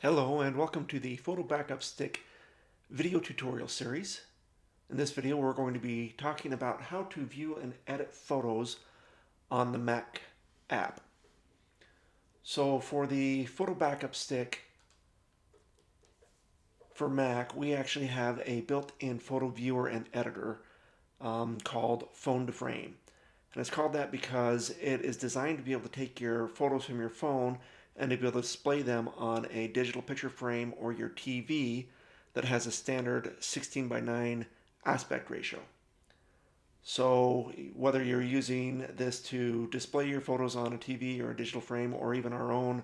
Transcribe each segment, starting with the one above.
Hello and welcome to the Photo Backup Stick video tutorial series. In this video we're going to be talking about how to view and edit photos on the Mac app. So for the Photo Backup Stick for Mac, we actually have a built-in photo viewer and editor called Phone2Frame. And it's called that because it is designed to be able to take your photos from your phone and to be able to display them on a digital picture frame or your TV that has a standard 16 by 9 aspect ratio. So whether you're using this to display your photos on a TV or a digital frame, or even our own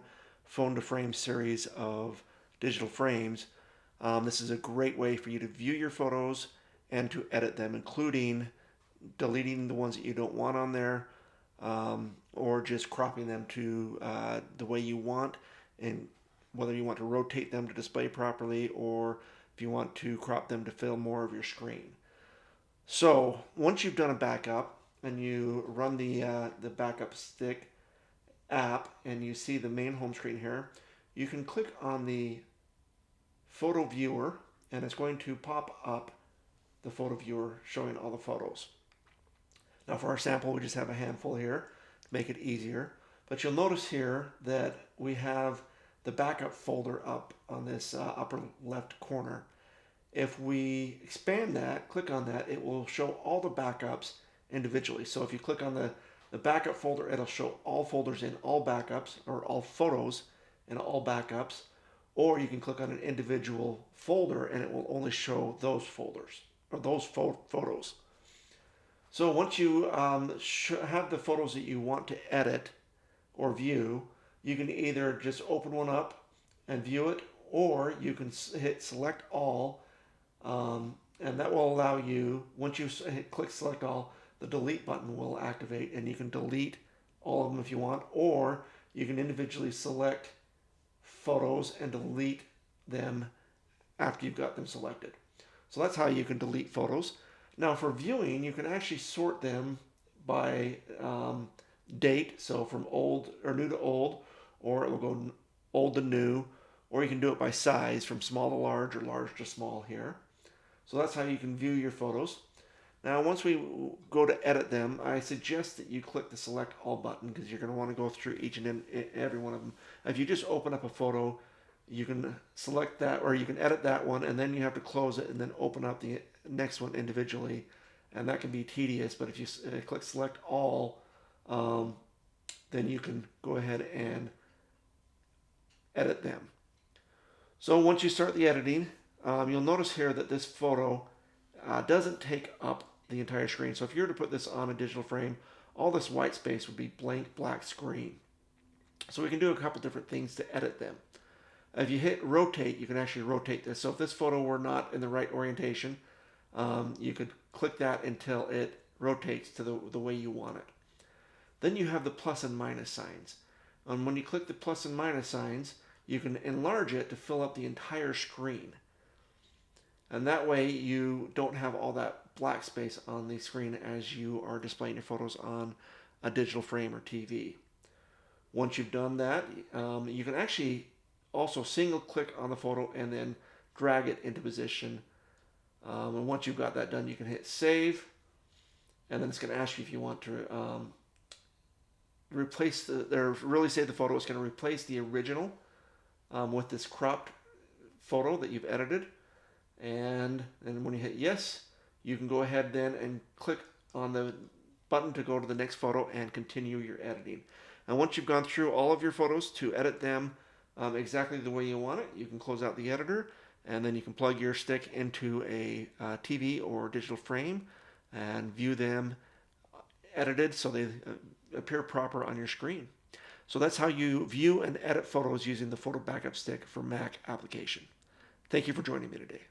Phone2Frame series of digital frames, this is a great way for you to view your photos and to edit them, including deleting the ones that you don't want on there, or just cropping them to the way you want, and whether you want to rotate them to display properly or if you want to crop them to fill more of your screen. So once you've done a backup and you run the backup stick app and you see the main home screen here, you can click on the photo viewer and it's going to pop up the photo viewer showing all the photos. Now for our sample, we just have a handful here to make it easier. But you'll notice here that we have the backup folder up on this upper left corner. If we expand that, click on that, it will show all the backups individually. So if you click on the backup folder, it'll show all folders in all backups, or all photos in all backups. Or you can click on an individual folder and it will only show those folders, or those photos. So once you have the photos that you want to edit or view, you can either just open one up and view it, or you can hit select all, and that will allow you, once you click select all, the delete button will activate and you can delete all of them if you want, or you can individually select photos and delete them after you've got them selected. So that's how you can delete photos. Now for viewing, you can actually sort them by date, so from old or new to old, or it will go old to new, or you can do it by size, from small to large or large to small here. So that's how you can view your photos. Now once we go to edit them, I suggest that you click the select all button because you're going to want to go through each and every one of them. If you just open up a photo, you can select that, or you can edit that one and then you have to close it and then open up the next one individually, and that can be tedious. But if you click select all, then you can go ahead and edit them. So once you start the editing, you'll notice here that this photo doesn't take up the entire screen. So if you were to put this on a digital frame, all this white space would be blank black screen. So we can do a couple different things to edit them. If you hit rotate, you can actually rotate this. So if this photo were not in the right orientation, you could click that until it rotates to the way you want it. Then you have the plus and minus signs. And when you click the plus and minus signs, you can enlarge it to fill up the entire screen. And that way you don't have all that black space on the screen as you are displaying your photos on a digital frame or TV. Once you've done that, you can actually also single click on the photo and then drag it into position. And once you've got that done, you can hit save, and then it's going to ask you if you want to replace really save the photo. It's going to replace the original with this cropped photo that you've edited. And then when you hit yes, you can go ahead then and click on the button to go to the next photo and continue your editing. And once you've gone through all of your photos to edit them exactly the way you want it, you can close out the editor, and then you can plug your stick into a TV or digital frame and view them edited so they appear proper on your screen. So that's how you view and edit photos using the Photo Backup Stick for Mac application. Thank you for joining me today.